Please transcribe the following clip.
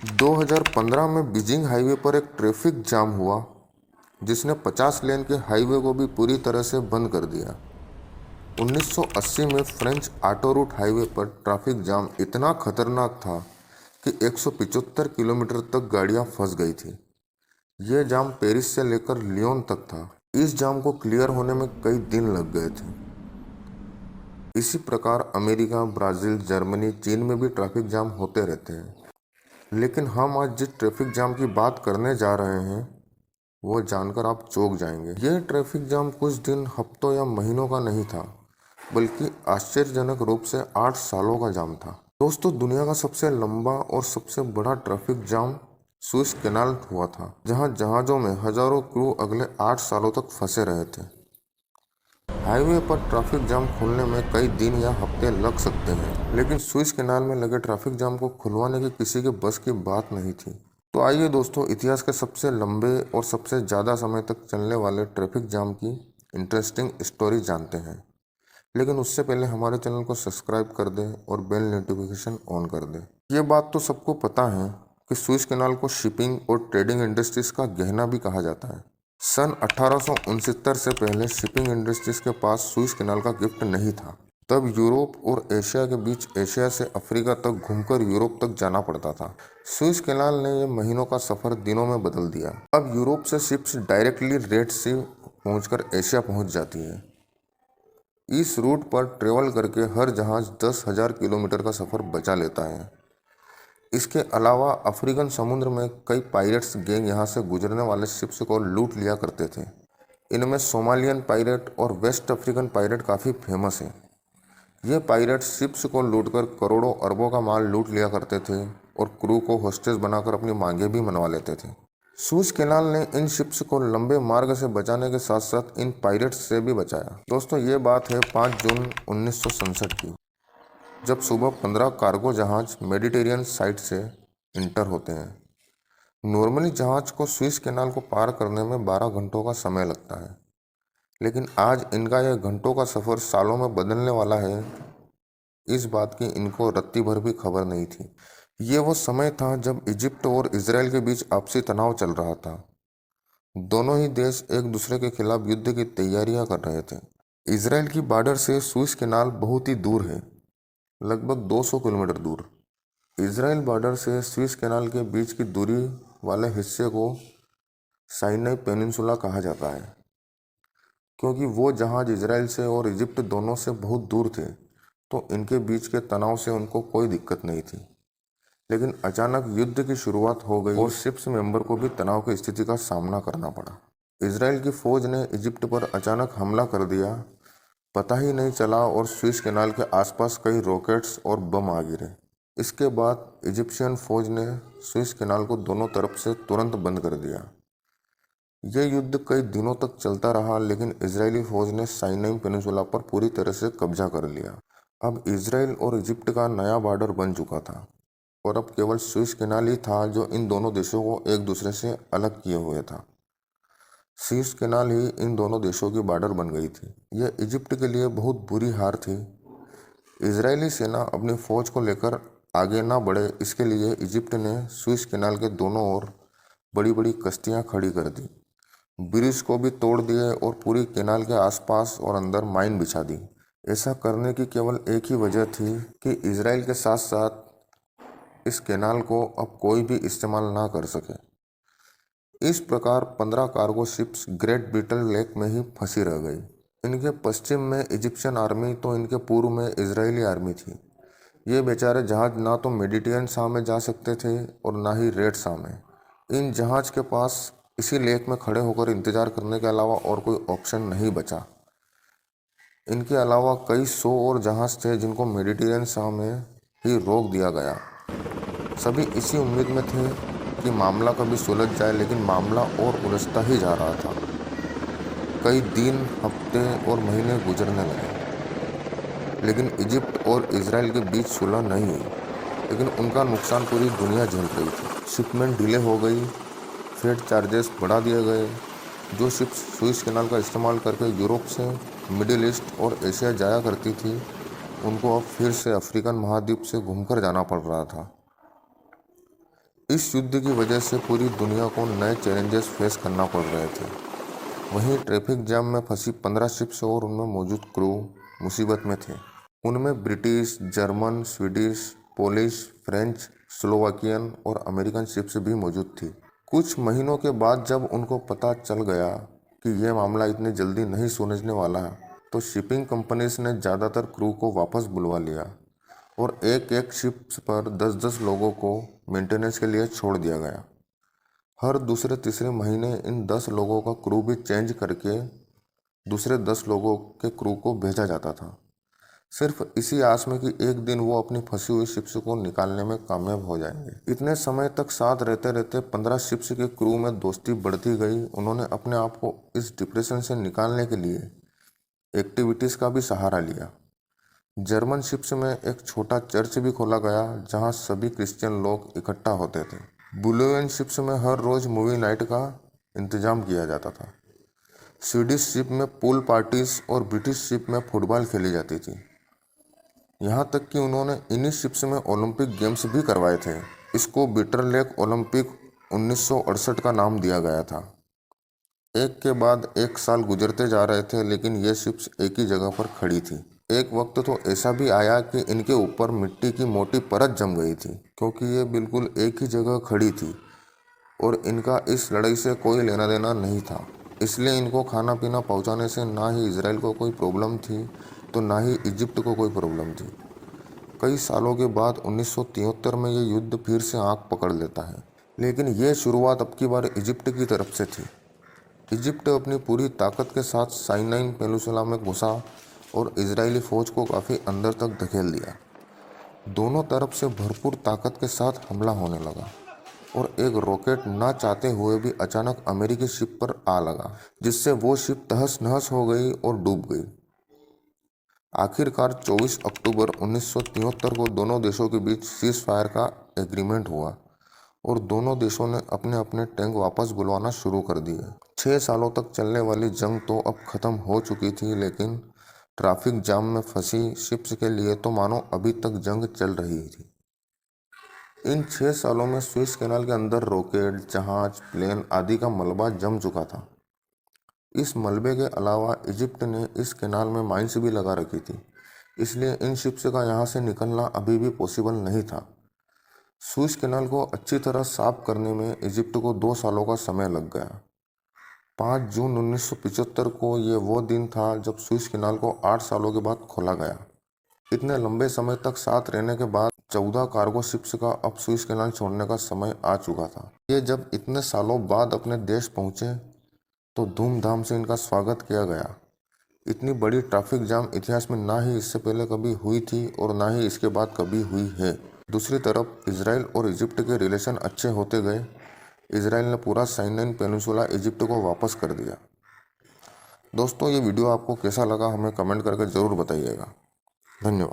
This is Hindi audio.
2015 में बीजिंग हाईवे पर एक ट्रैफिक जाम हुआ जिसने 50 लेन के हाईवे को भी पूरी तरह से बंद कर दिया। 1980 में फ्रेंच ऑटो रूट हाईवे पर ट्रैफिक जाम इतना खतरनाक था कि 175 किलोमीटर तक गाड़ियां फंस गई थी। यह जाम पेरिस से लेकर लियोन तक था। इस जाम को क्लियर होने में कई दिन लग गए थे। इसी प्रकार अमेरिका, ब्राज़ील, जर्मनी, चीन में भी ट्रैफिक जाम होते रहते हैं। लेकिन हम आज जिस ट्रैफिक जाम की बात करने जा रहे हैं वो जानकर आप चौंक जाएंगे। यह ट्रैफिक जाम कुछ दिन, हफ्तों या महीनों का नहीं था, बल्कि आश्चर्यजनक रूप से 8 सालों का जाम था। दोस्तों, दुनिया का सबसे लंबा और सबसे बड़ा ट्रैफिक जाम सुएज कैनाल हुआ था, जहां जहाज़ों में हजारों क्रू अगले 8 सालों तक फंसे रहे थे। हाईवे पर ट्रैफिक जाम खुलने में कई दिन या हफ्ते लग सकते हैं, लेकिन सुएज कैनाल में लगे ट्रैफिक जाम को खुलवाने की किसी के बस की बात नहीं थी। तो आइए दोस्तों, इतिहास के सबसे लंबे और सबसे ज़्यादा समय तक चलने वाले ट्रैफिक जाम की इंटरेस्टिंग स्टोरी जानते हैं। लेकिन उससे पहले हमारे चैनल को सब्सक्राइब कर दें और बेल नोटिफिकेशन ऑन कर दें। ये बात तो सबको पता है कि सुएज कैनाल को शिपिंग और ट्रेडिंग इंडस्ट्रीज का गहना भी कहा जाता है। सन 1869 से पहले शिपिंग इंडस्ट्रीज के पास सुएज कैनाल का गिफ्ट नहीं था। तब यूरोप और एशिया के बीच एशिया से अफ्रीका तक घूमकर यूरोप तक जाना पड़ता था। सुएज कैनाल ने यह महीनों का सफर दिनों में बदल दिया। अब यूरोप से शिप्स डायरेक्टली रेड सी पहुंचकर एशिया पहुंच जाती है। इस रूट पर ट्रेवल करके हर जहाज 10,000 किलोमीटर का सफर बचा लेता है। इसके अलावा अफ्रीकन समुद्र में कई पायरेट्स गैंग यहाँ से गुजरने वाले शिप्स को लूट लिया करते थे। इनमें सोमालियन पायरेट और वेस्ट अफ्रीकन पायरेट काफ़ी फेमस हैं। ये पायरेट शिप्स को लूटकर करोड़ों अरबों का माल लूट लिया करते थे और क्रू को होस्टेज बनाकर अपनी मांगे भी मनवा लेते थे। सुएज कैनाल ने इन शिप्स को लंबे मार्ग से बचाने के साथ साथ इन पायरेट्स से भी बचाया। दोस्तों, ये बात है 5 जून 1967 की, जब सुबह 15 कार्गो जहाज मेडिटेरियन साइड से इंटर होते हैं। नॉर्मली जहाज को सुएज कैनाल को पार करने में 12 घंटों का समय लगता है, लेकिन आज इनका यह घंटों का सफ़र सालों में बदलने वाला है। इस बात की इनको रत्ती भर भी खबर नहीं थी। ये वो समय था जब इजिप्ट और इसराइल के बीच आपसी तनाव चल रहा था। दोनों ही देश एक दूसरे के खिलाफ युद्ध की तैयारियां कर रहे थे। इसराइल की बॉर्डर से सुएज कैनाल बहुत ही दूर है, लगभग 200 किलोमीटर दूर। इसराइल बॉर्डर से सुएज कैनाल के बीच की दूरी वाले हिस्से को साइनाई पेनिनसुला कहा जाता है, क्योंकि वो जहाज इसराइल से और इजिप्ट दोनों से बहुत दूर थे, तो इनके बीच के तनाव से उनको कोई दिक्कत नहीं थी। लेकिन अचानक युद्ध की शुरुआत हो गई और शिप्स मेंबर को भी तनाव की स्थिति का सामना करना पड़ा। इसराइल की फौज ने इजिप्ट पर अचानक हमला कर दिया, पता ही नहीं चला, और सुएज कैनाल के आसपास कई रॉकेट्स और बम आ गिरे। इसके बाद इजिप्शियन फौज ने सुएज कैनाल को दोनों तरफ से तुरंत बंद कर दिया। यह युद्ध कई दिनों तक चलता रहा, लेकिन इजरायली फौज ने साइनाई पेनिनसुला पर पूरी तरह से कब्जा कर लिया। अब इसराइल और इजिप्ट का नया बॉर्डर बन चुका था और अब केवल सुएज कैनाल ही था जो इन दोनों देशों को एक दूसरे से अलग किए हुए था। सुएज कैनाल ही इन दोनों देशों की बॉर्डर बन गई थी। यह इजिप्ट के लिए बहुत बुरी हार थी। इजरायली सेना अपनी फौज को लेकर आगे ना बढ़े, इसके लिए इजिप्ट ने सुएज कैनाल के दोनों ओर बड़ी बड़ी कश्तियां खड़ी कर दी, ब्रिज को भी तोड़ दिए और पूरी कैनाल के आसपास और अंदर माइन बिछा दी। ऐसा करने की केवल एक ही वजह थी कि इजराइल के साथ साथ इस कैनाल को अब कोई भी इस्तेमाल ना कर सके। इस प्रकार 15 cargo ships great Britain lake में ही फंसी रह गई। इनके पश्चिम में इजिप्शियन आर्मी तो इनके पूर्व में इजरायली आर्मी थी। ये बेचारे जहाज ना तो मेडिटेरियन सा में जा सकते थे और ना ही रेड सा में। इन जहाज के पास इसी लेक में खड़े होकर इंतजार करने के अलावा और कोई ऑप्शन नहीं बचा। इनके अलावा कई 100 और जहाज थे जिनको मेडिटेरियन सा में ही रोक दिया गया। सभी इसी उम्मीद में थे कि मामला कभी सुलझ जाए, लेकिन मामला और उलझता ही जा रहा था। कई दिन, हफ्ते और महीने गुजरने लगे, लेकिन इजिप्ट और इसराइल के बीच सुलह नहीं हुई। लेकिन उनका नुकसान पूरी दुनिया झेल रही थी। शिपमेंट डिले हो गई, फ्रेट चार्जेस बढ़ा दिए गए। जो शिप्स सुएज कैनाल का इस्तेमाल करके यूरोप से मिडिल ईस्ट और एशिया जाया करती थी, उनको अब फिर से अफ्रीकन महाद्वीप से घूमकर जाना पड़ रहा था। इस युद्ध की वजह से पूरी दुनिया को नए चैलेंजेस फेस करना पड़ रहे थे। वहीं ट्रैफिक जाम में फंसी 15 शिप्स और उनमें मौजूद क्रू मुसीबत में थे। उनमें British, German, Swedish, Polish, French, Slovakian और अमेरिकन शिप्स भी मौजूद थी। कुछ महीनों के बाद जब उनको पता चल गया कि यह मामला इतनी जल्दी नहीं सुलझने वाला, तो शिपिंग कंपनीज ने ज़्यादातर क्रू को वापस बुलवा लिया और एक एक शिप्स पर 10-10 लोगों को मेंटेनेंस के लिए छोड़ दिया गया। हर दूसरे तीसरे महीने इन 10 लोगों का क्रू भी चेंज करके दूसरे 10 लोगों के क्रू को भेजा जाता था, सिर्फ इसी आस में कि एक दिन वो अपनी फंसी हुई शिप्स को निकालने में कामयाब हो जाएंगे। इतने समय तक साथ रहते रहते 15 शिप्स के क्रू में दोस्ती बढ़ती गई। उन्होंने अपने आप को इस डिप्रेशन से निकालने के लिए एक्टिविटीज़ का भी सहारा लिया। जर्मन शिप्स में एक छोटा चर्च भी खोला गया जहां सभी क्रिश्चियन लोग इकट्ठा होते थे। बुलेवियन शिप्स में हर रोज मूवी नाइट का इंतजाम किया जाता था। स्वीडिश शिप में पूल पार्टीज और ब्रिटिश शिप में फुटबॉल खेली जाती थी। यहाँ तक कि उन्होंने इन्हीं शिप्स में ओलंपिक गेम्स भी करवाए थे। इसको बिटर लेक ओलंपिक 1968 का नाम दिया गया था। एक के बाद एक साल गुजरते जा रहे थे, लेकिन ये शिप्स एक ही जगह पर खड़ी थी। एक वक्त तो ऐसा भी आया कि इनके ऊपर मिट्टी की मोटी परत जम गई थी, क्योंकि ये बिल्कुल एक ही जगह खड़ी थी और इनका इस लड़ाई से कोई लेना देना नहीं था। इसलिए इनको खाना पीना पहुंचाने से ना ही इजराइल को कोई प्रॉब्लम थी, तो ना ही इजिप्ट को कोई प्रॉब्लम थी। कई सालों के बाद 1973 में ये युद्ध फिर से आंख पकड़ लेता है, लेकिन ये शुरुआत अब की बार इजिप्ट की तरफ से थी। इजिप्ट अपनी पूरी ताकत के साथ साइनाई पेनिनसुला में घुसा और इजरायली फ़ौज को काफ़ी अंदर तक धकेल दिया। दोनों तरफ से भरपूर ताकत के साथ हमला होने लगा और एक रॉकेट ना चाहते हुए भी अचानक अमेरिकी शिप पर आ लगा, जिससे वो शिप तहस नहस हो गई और डूब गई। आखिरकार 24 अक्टूबर 1973 को दोनों देशों के बीच सीज फायर का एग्रीमेंट हुआ और दोनों देशों ने अपने अपने टैंक वापस बुलवाना शुरू कर दिए। 6 सालों तक चलने वाली जंग तो अब खत्म हो चुकी थी, लेकिन ट्रैफिक जाम में फंसी शिप्स के लिए तो मानो अभी तक जंग चल रही थी। इन 6 सालों में स्विस कैनाल के अंदर रॉकेट, जहाज, प्लेन आदि का मलबा जम चुका था। इस मलबे के अलावा इजिप्ट ने इस कैनाल में माइंस भी लगा रखी थी, इसलिए इन शिप्स का यहाँ से निकलना अभी भी पॉसिबल नहीं था। सुएज कैनाल को अच्छी तरह साफ करने में इजिप्ट को 2 सालों का समय लग गया। 5 जून 1975 को ये वो दिन था जब सुएज कैनाल को 8 सालों के बाद खोला गया। इतने लंबे समय तक साथ रहने के बाद 14 कार्गो शिप्स का अब सुएज कैनाल छोड़ने का समय आ चुका था। ये जब इतने सालों बाद अपने देश पहुंचे तो धूमधाम से इनका स्वागत किया गया। इतनी बड़ी ट्रैफिक जाम इतिहास में ना ही इससे पहले कभी हुई थी और ना ही इसके बाद कभी हुई है। दूसरी तरफ इजराइल और इजिप्ट के रिलेशन अच्छे होते गए। इजराइल ने पूरा साइनाई पेनिनसुला इजिप्ट को वापस कर दिया। दोस्तों, ये वीडियो आपको कैसा लगा हमें कमेंट करके ज़रूर बताइएगा। धन्यवाद।